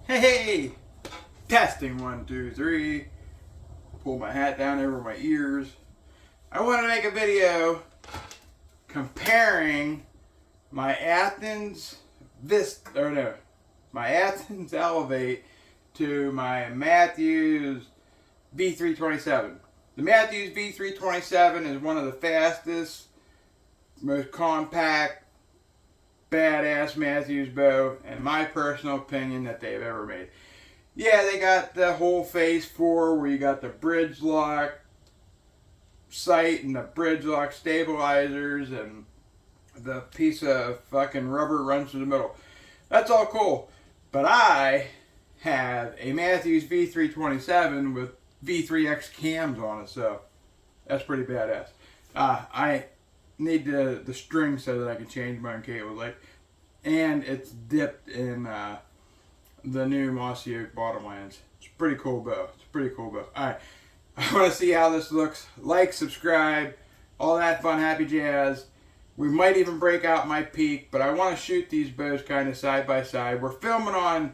Hey, testing 1, 2, 3. Pull my hat down over my ears. I want to make a video comparing my Athens my Athens Elevate to my Mathews V327. The Mathews V327 is one of the fastest, most compact, badass Mathews bow, in my personal opinion, that they've ever made. Yeah, they got the whole phase 4 where you got the bridge lock sight and the bridge lock stabilizers and the piece of fucking rubber runs through the middle. That's all cool. But I have a Mathews V327 with V3X cams on it, so that's pretty badass. I need the string so that I can change my own cable, and it's dipped in the new mossy oak bottomlands. It's a pretty cool bow. Alright, I want to see how this looks. Like, subscribe, all that fun, happy jazz. We might even break out my peak, but I want to shoot these bows kind of side by side. We're filming on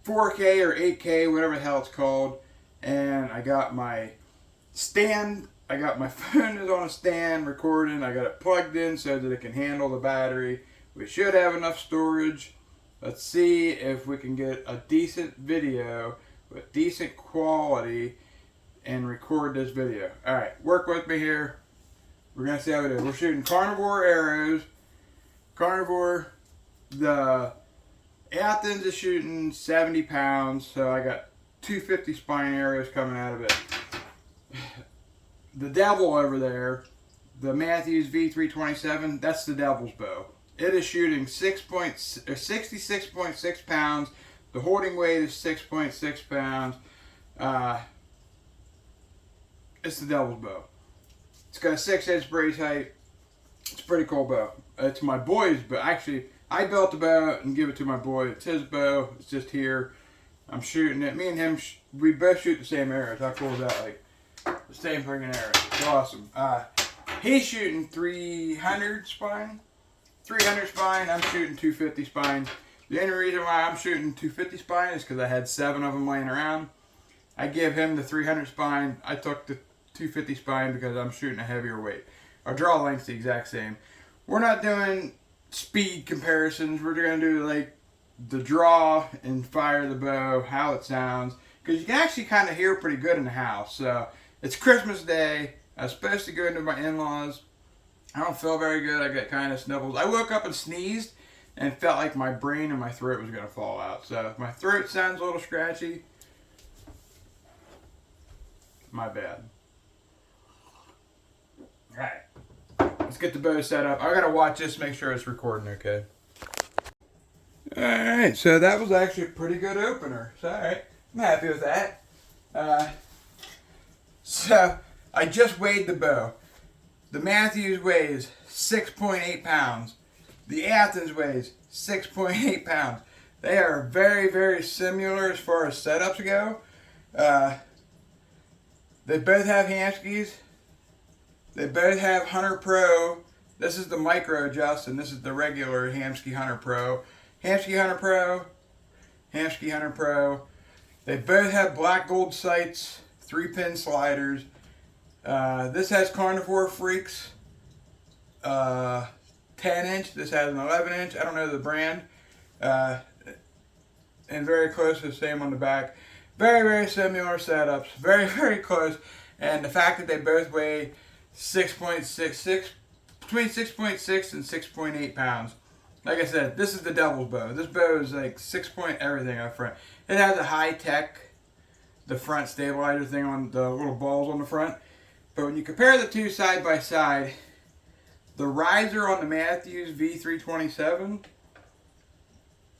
4K or 8K, whatever the hell it's called, and I got my stand. I got my phone is on a stand recording. I got it plugged in so that it can handle the battery. We should have enough storage. Let's see if we can get a decent video with decent quality and record this video. Alright, work with me here. We're going to see how it is. We're shooting carnivore arrows. Carnivore, the Athens is shooting 70 pounds, so I got 250 spine arrows coming out of it. The devil over there, the Mathews V327, that's the devil's bow. It is shooting 66.6 pounds. The holding weight is 6.6 pounds. It's the devil's bow. It's got a 6-inch brace height. It's a pretty cool bow. It's my boy's bow. Actually, I built the bow and give it to my boy. It's his bow. It's just here. I'm shooting it. Me and him, we both shoot the same arrows. How cool is that? Like, the same freaking arrow. It's awesome. He's shooting 300 spine. 300 spine. I'm shooting 250 spine. The only reason why I'm shooting 250 spine is because I had 7 of them laying around. I give him the 300 spine. I took the 250 spine because I'm shooting a heavier weight. Our draw length's the exact same. We're not doing speed comparisons. We're going to do like the draw and fire the bow, how it sounds, because you can actually kind of hear pretty good in the house. So it's Christmas Day. I was supposed to go into my in-laws. I don't feel very good. I got kind of sniffles. I woke up and sneezed and felt like my brain and my throat was going to fall out. So if my throat sounds a little scratchy, my bad. Alright, let's get the bow set up. I gotta watch this, make sure it's recording okay. Alright, so that was actually a pretty good opener. So, alright, I'm happy with that. So, I just weighed the bow. The Mathews weighs 6.8 pounds. The Athens weighs 6.8 pounds. They are very, very similar as far as setups go. They both have handskis. They both have Hunter Pro. This is the micro adjust, and this is the regular Hamsky Hunter Pro. Hamsky Hunter Pro. Hamsky Hunter Pro. They both have black gold sights, 3-pin sliders. This has Carnivore Freaks 10-inch. This has an 11-inch. I don't know the brand. And very close to the same on the back. Very, very similar setups. Very, very close. And the fact that they both weigh 6.66, between 6.6 and 6.8 pounds. Like I said, this is the devil's bow. This bow is like 6 point everything up front. It has a high-tech, the front stabilizer thing on the little balls on the front. But when you compare the two side by side, the riser on the Mathews V327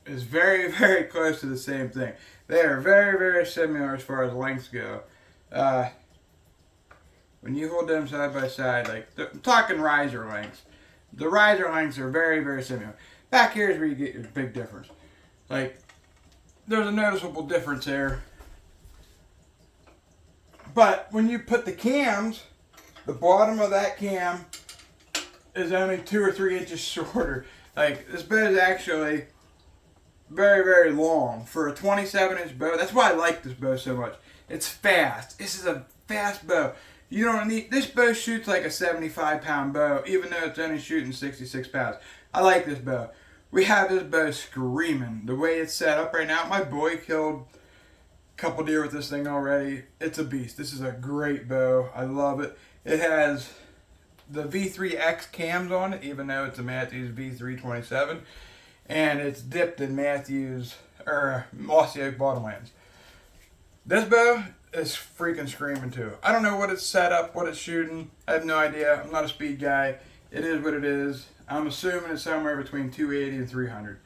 is very, very close to the same thing. They are very, very similar as far as lengths go. When you hold them side by side, like, I'm talking riser lengths. The riser lengths are very, very similar. Back here is where you get your big difference. Like, there's a noticeable difference there. But when you put the cams, the bottom of that cam is only 2 or 3 inches shorter. Like, this bow is actually very, very long for a 27-inch bow. That's why I like this bow so much. It's fast. This is a fast bow. You don't need, this bow shoots like a 75-pound bow, even though it's only shooting 66 pounds. I like this bow. We have this bow screaming. The way it's set up right now, my boy killed a couple deer with this thing already. It's a beast. This is a great bow. I love it. It has the V3X cams on it, even though it's a Mathews V327. And it's dipped in Mathews, or Mossy Oak Bottomlands. This bow is freaking screaming too. I don't know what it's set up, what it's shooting. I have no idea. I'm not a speed guy. It is what it is. I'm assuming it's somewhere between 280 and 300.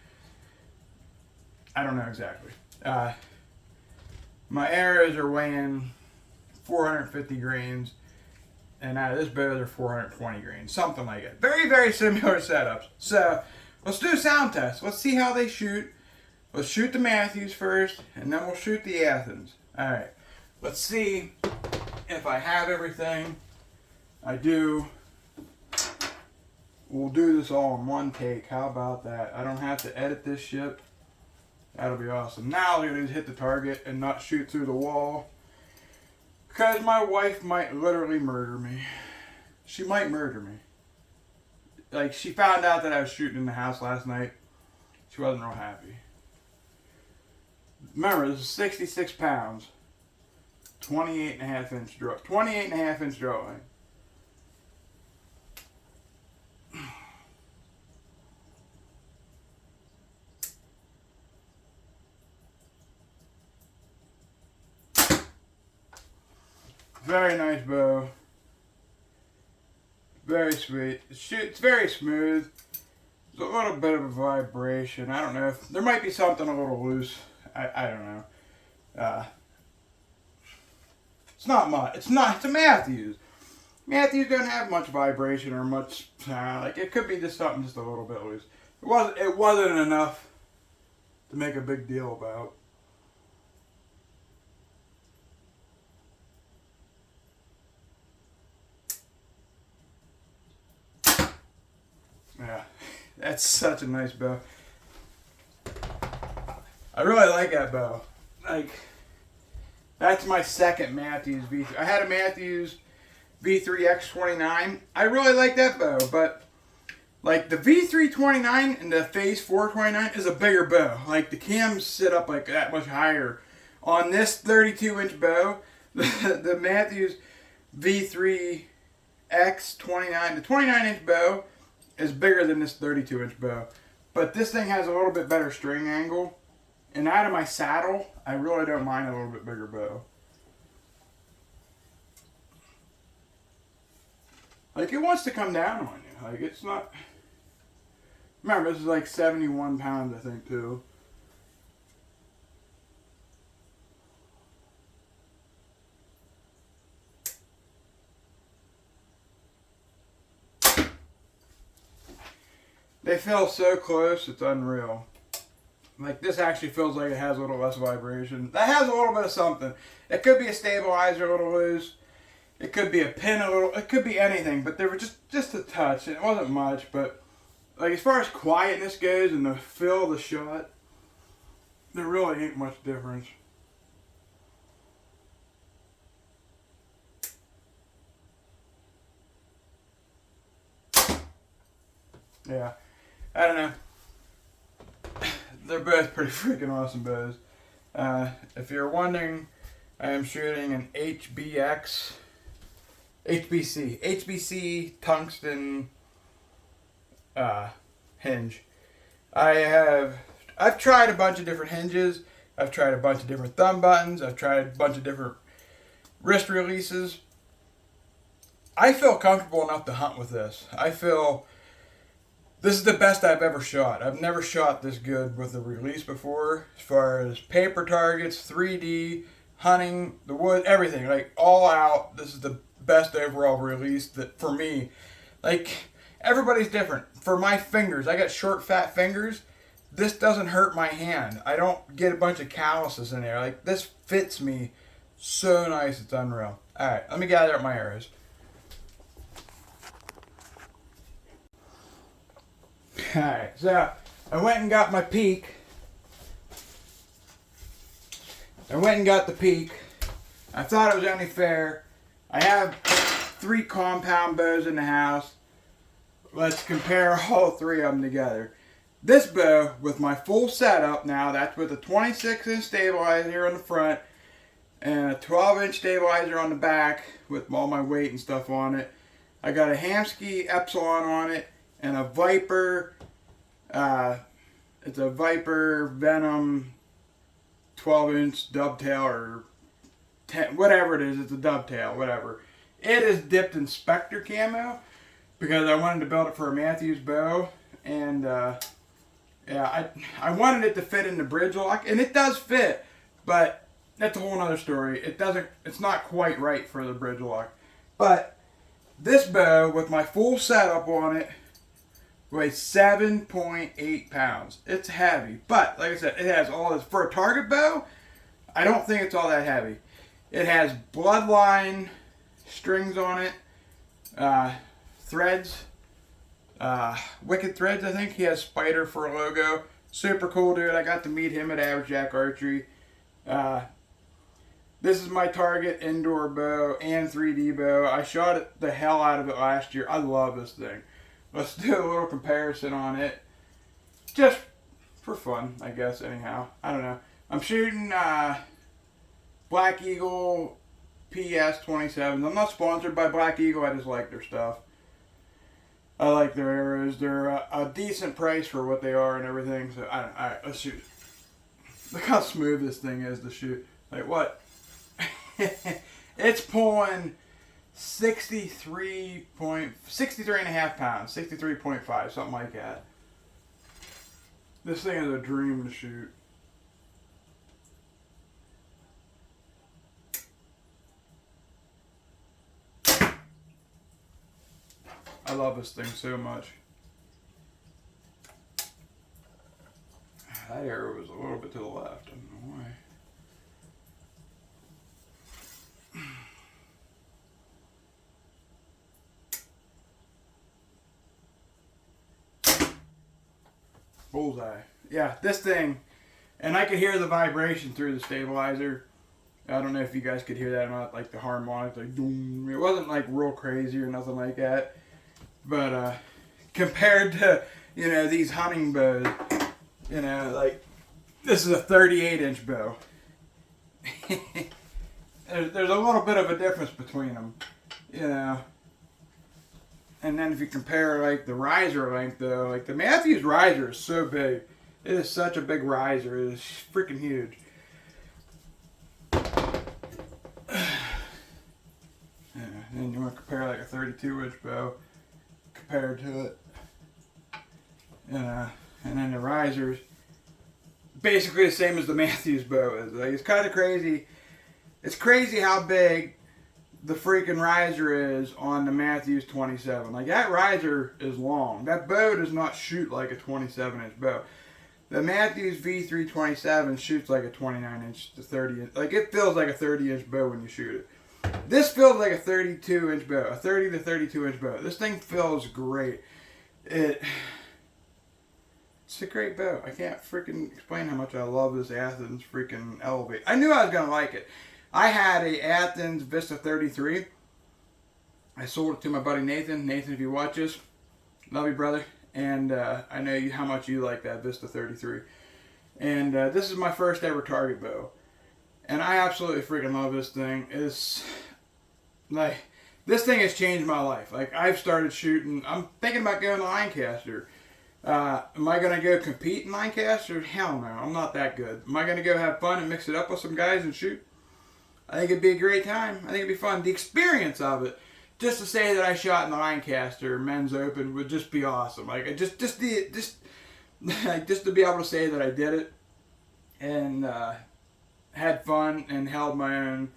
I don't know exactly. My arrows are weighing 450 grains, and out of this bow they're 420 grains, something like it. Very, very similar setups. So let's do a sound test. Let's see how they shoot. Let's shoot the Mathews first, and then we'll shoot the Athens. All right. Let's see if I have everything. I do. We'll do this all in one take. How about that? I don't have to edit this shit. That'll be awesome. Now all I'm going to do is hit the target and not shoot through the wall. Because my wife might literally murder me. She might murder me. Like, she found out that I was shooting in the house last night. She wasn't real happy. Remember, this is 66 pounds. 28.5-inch draw. 28.5-inch draw line. Very nice bow. Very sweet. It's very smooth. There's a little bit of a vibration. I don't know if there might be something a little loose. I don't know. It's not much. It's a Mathews. Mathews don't have much vibration or much like it could be just something just a little bit loose. It wasn't enough to make a big deal about. Yeah, that's such a nice bow. I really like that bow. Like, that's my second Mathews V3. I had a Mathews V3X29. I really like that bow, but like the V329 and the Phase 429 is a bigger bow. Like the cams sit up like that much higher. On this 32-inch bow, the Mathews V3X29, the 29-inch bow is bigger than this 32-inch bow. But this thing has a little bit better string angle. And out of my saddle, I really don't mind a little bit bigger bow. Like, it wants to come down on you. Like, it's not... Remember, this is like 71 pounds, I think, too. They feel so close, it's unreal. Like, this actually feels like it has a little less vibration. That has a little bit of something. It could be a stabilizer a little loose. It could be a pin a little. It could be anything. But they were just a touch. It wasn't much. But, like, as far as quietness goes and the feel of the shot, there really ain't much difference. Yeah. I don't know. They're both pretty freaking awesome bows. If you're wondering, I am shooting an HBC tungsten hinge. I've tried a bunch of different hinges. I've tried a bunch of different thumb buttons. I've tried a bunch of different wrist releases. I feel comfortable enough to hunt with this. I feel this is the best I've ever shot. I've never shot this good with a release before, as far as paper targets, 3D, hunting, the wood, everything. Like, all out, this is the best overall release that, for me. Like, everybody's different. For my fingers, I got short, fat fingers. This doesn't hurt my hand. I don't get a bunch of calluses in there. Like, this fits me so nice, it's unreal. Alright, let me gather up my arrows. Alright, so I went and got my peak I went and got the peak. I thought it was only fair. I have 3 compound bows in the house. Let's compare all 3 of them together. This bow with my full setup now, that's with a 26-inch stabilizer on the front and a 12-inch stabilizer on the back with all my weight and stuff on it. I got a Hamsky Epsilon on it and a Viper. It's a Viper Venom 12-inch dovetail or 10, whatever it is. It's a dovetail, whatever. It is dipped in Spectre camo because I wanted to build it for a Mathews bow, and yeah, I wanted it to fit in the bridge lock, and it does fit, but that's a whole other story. It's not quite right for the bridge lock. But this bow with my full setup on it weighs 7.8 pounds. It's heavy, but like I said, it has all this. For a target bow, I don't think it's all that heavy. It has bloodline strings on it, threads, Wicked Threads, I think. He has Spider for a logo. Super cool dude. I got to meet him at Average Jack Archery. This is my target indoor bow and 3D bow. I shot it the hell out of it last year. I love this thing. Let's do a little comparison on it. Just for fun, I guess, anyhow. I don't know. I'm shooting Black Eagle PS27s. I'm not sponsored by Black Eagle. I just like their stuff. I like their arrows. They're a decent price for what they are and everything. So, alright, let's shoot. Look how smooth this thing is to shoot. Like, what? It's pulling 63 and a half pounds, 63.5, something like that. This thing is a dream to shoot. I love this thing so much. That arrow was a little bit to the left. I don't know why. Bullseye. Yeah, this thing, and I could hear the vibration through the stabilizer. I don't know if you guys could hear that or not, like the harmonics, like doom. It wasn't like real crazy or nothing like that. But compared to, these hunting bows, like this is a 38-inch bow. There's a little bit of a difference between them, And then if you compare like the riser length though, like the Mathews riser is so big. It is such a big riser. It is freaking huge. Yeah, and then you want to compare like a 32-inch bow compared to it. And then the riser's basically the same as the Mathews bow is. Like, it's kind of crazy. It's crazy how big the freaking riser is on the Mathews 27. Like, that riser is long. That bow does not shoot like a 27-inch bow. The Mathews V327 shoots like a 29-inch to 30-inch. Like, it feels like a 30-inch bow when you shoot it. This feels like a 32-inch bow, a 30 to 32-inch bow. This thing feels great. It's a great bow. I can't freaking explain how much I love this Athens freaking Elevate. I knew I was going to like it. I had a Athens Vista 33. I sold it to my buddy Nathan. Nathan, if you watch this, love you, brother. And I know how much you like that Vista 33. And this is my first ever target bow. And I absolutely freaking love this thing. It's like, this thing has changed my life. Like, I've started shooting. I'm thinking about going to Lancaster. Am I going to go compete in Lancaster? Hell no, I'm not that good. Am I going to go have fun and mix it up with some guys and shoot? I think it'd be a great time. I think it'd be fun. The experience of it, just to say that I shot in the Lancaster Men's Open would just be awesome. Like, just to be able to say that I did it and had fun and held my own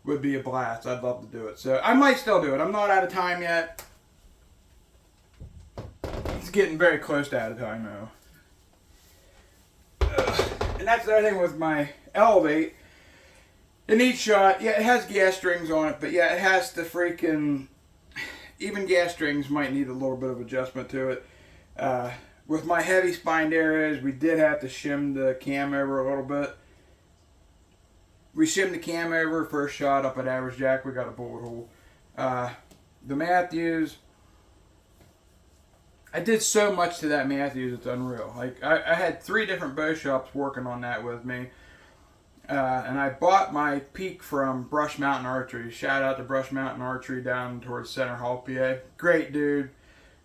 would be a blast. I'd love to do it. So I might still do it. I'm not out of time yet. It's getting very close to out of time though. And that's the other thing with my Elevate. It needs shot. Yeah, it has gas strings on it, but yeah, it has the freaking... Even gas strings might need a little bit of adjustment to it. With my heavy spined arrows, we did have to shim the cam over a little bit. We shimmed the cam over, first shot up at average jack, we got a bullet hole. The Mathews, I did so much to that Mathews, it's unreal. Like, I had 3 different bow shops working on that with me. And I bought my peak from Brush Mountain Archery. Shout out to Brush Mountain Archery down towards Center Hall, PA. Great dude.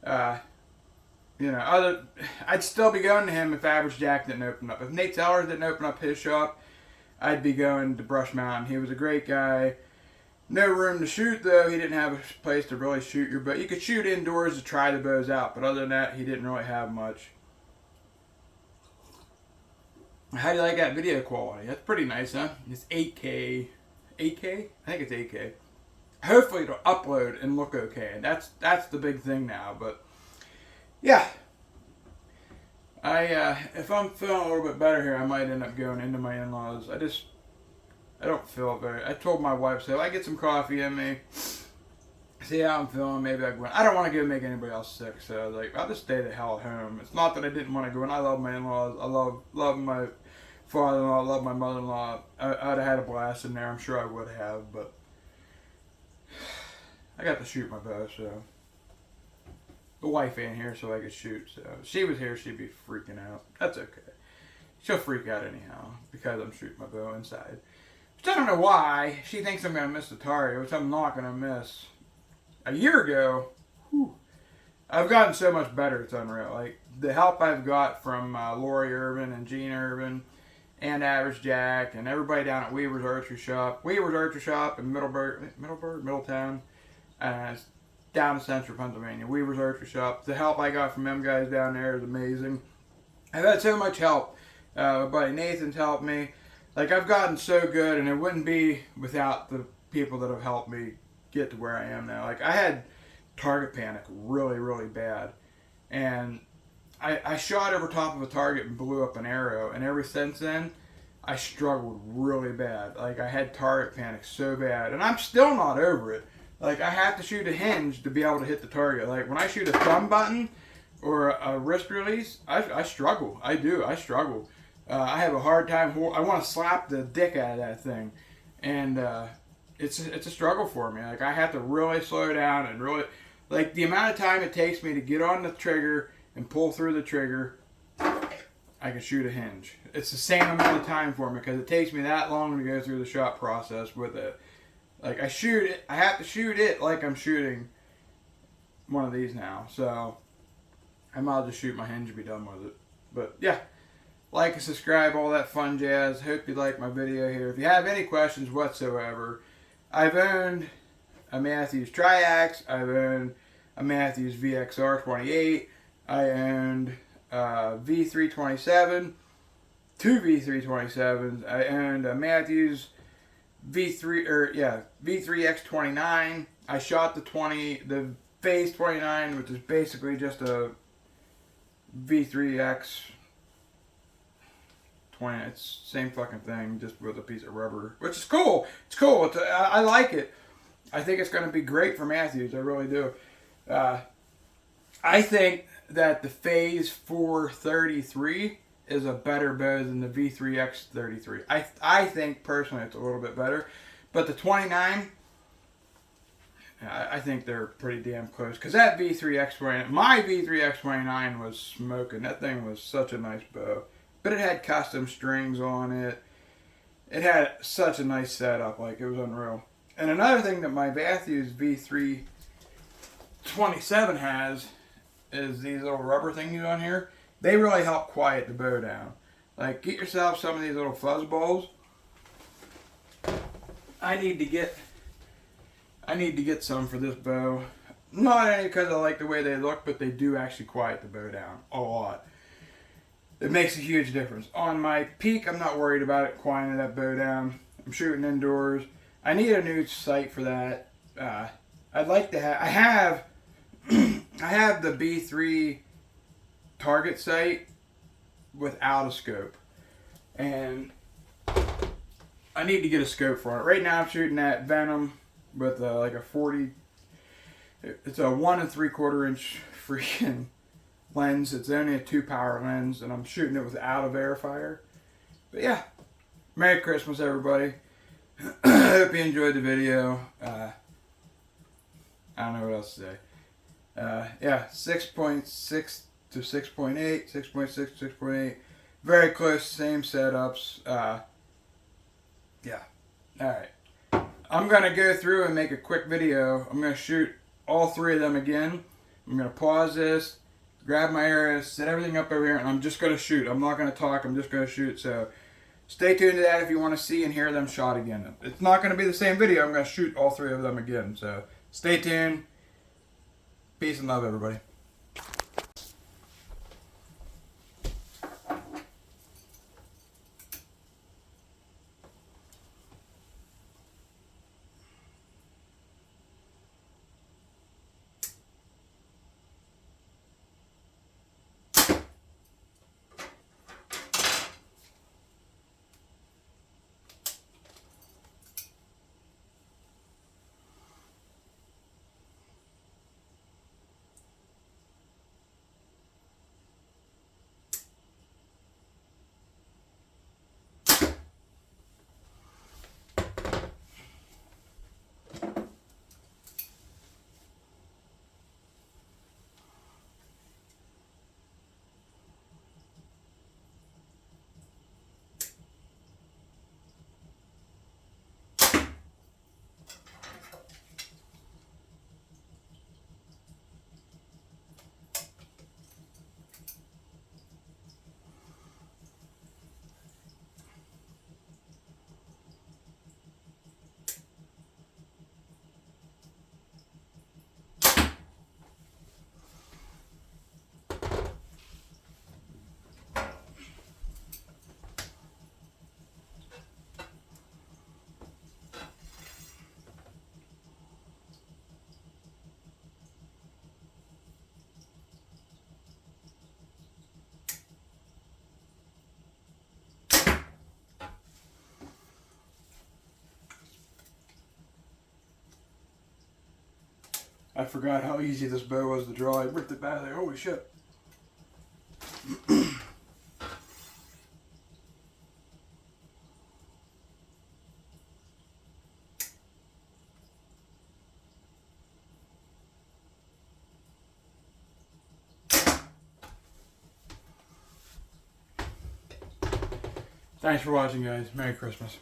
You know, I'd still be going to him if Average Jack didn't open up. If Nate Tellers didn't open up his shop, I'd be going to Brush Mountain. He was a great guy. No room to shoot, though. He didn't have a place to really shoot your bow. You could shoot indoors to try the bows out, but other than that, he didn't really have much. How do you like that video quality? That's pretty nice, huh? It's 8K. 8K? I think it's 8K. Hopefully it'll upload and look okay. That's the big thing now, but yeah. If I'm feeling a little bit better here, I might end up going into my in-laws. I don't feel very... I told my wife, so if I get some coffee in me, see how I'm feeling, maybe I go in. I don't want to go make anybody else sick, so I was like, I'll just stay the hell at home. It's not that I didn't want to go in. I love my in-laws. I love my father-in-law. I love my mother-in-law. I'd have had a blast in there. I'm sure I would have, but I got to shoot my bow, so... The wife ain't here, so I could shoot, so if she was here, she'd be freaking out. That's okay. She'll freak out anyhow, because I'm shooting my bow inside. Which I don't know why. She thinks I'm going to miss the target, which I'm not going to miss. A year ago, I've gotten so much better, it's unreal. Like, the help I've got from Lori Irvin and Gene Irvin and Average Jack and everybody down at Weaver's Archery Shop. Weaver's Archery Shop in Middletown, down in central Pennsylvania. Weaver's Archery Shop. The help I got from them guys down there is amazing. I've had so much help. My buddy Nathan's helped me. Like, I've gotten so good, and it wouldn't be without the people that have helped me get to where I am now. Like, I had target panic really, really bad. And I shot over top of a target and blew up an arrow. And ever since then, I struggled really bad. Like, I had target panic so bad. And I'm still not over it. Like, I have to shoot a hinge to be able to hit the target. Like, when I shoot a thumb button or a wrist release, I struggle. I do. I struggle. I have a hard time. I want to slap the dick out of that thing. And it's a struggle for me. Like, I have to really slow down and really... Like, the amount of time it takes me to get on the trigger and pull through the trigger, I can shoot a hinge. It's the same amount of time for me because it takes me that long to go through the shot process with it. Like, I shoot it, I have to shoot it like I'm shooting one of these now. So, I might as well just shoot my hinge and be done with it. But, yeah. Like and subscribe, all that fun jazz. Hope you like my video here. If you have any questions whatsoever, I've owned a Mathews Triax. I've owned a Mathews VXR28. I owned a V327. 2 V327s. I owned a Mathews V3X29. I shot the Phase 29, which is basically just a V3X 20. It's the same fucking thing, just with a piece of rubber, which is cool. It's cool. I like it. I think it's going to be great for Mathews. I really do. I think that the Phase 433 is a better bow than the V3X33. I think personally it's a little bit better, but the 29, I think they're pretty damn close. Because that V3X29, my V3X29 was smoking. That thing was such a nice bow, but it had custom strings on it. It had such a nice setup, like it was unreal. And another thing that my Mathews V327 has is these little rubber thingies on here. They really help quiet the bow down. Like, get yourself some of these little fuzz balls. I need to get some for this bow. Not only because I like the way they look, but they do actually quiet the bow down a lot. It makes a huge difference. On my peak, I'm not worried about it quieting that bow down. I'm shooting indoors. I need a new sight for that. I'd like to have... I have the B3 target sight without a scope, and I need to get a scope for it. Right now I'm shooting that Venom with like a 40, it's a 1 3/4 inch freaking lens. It's only a 2-power lens, and I'm shooting it without a verifier. But yeah, Merry Christmas everybody. I hope you enjoyed the video. I don't know what else to say. Yeah, 6.6 to 6.8, 6.6 to 6.8. Very close, same setups. Yeah. Alright. I'm going to go through and make a quick video. I'm going to shoot all three of them again. I'm going to pause this, grab my arrows, set everything up over here, and I'm just going to shoot. I'm not going to talk, I'm just going to shoot. So stay tuned to that if you want to see and hear them shot again. It's not going to be the same video. I'm going to shoot all three of them again. So stay tuned. Peace and love, everybody. I forgot how easy this bow was to draw. I ripped it back there. Holy shit. Thanks for watching, guys. Merry Christmas.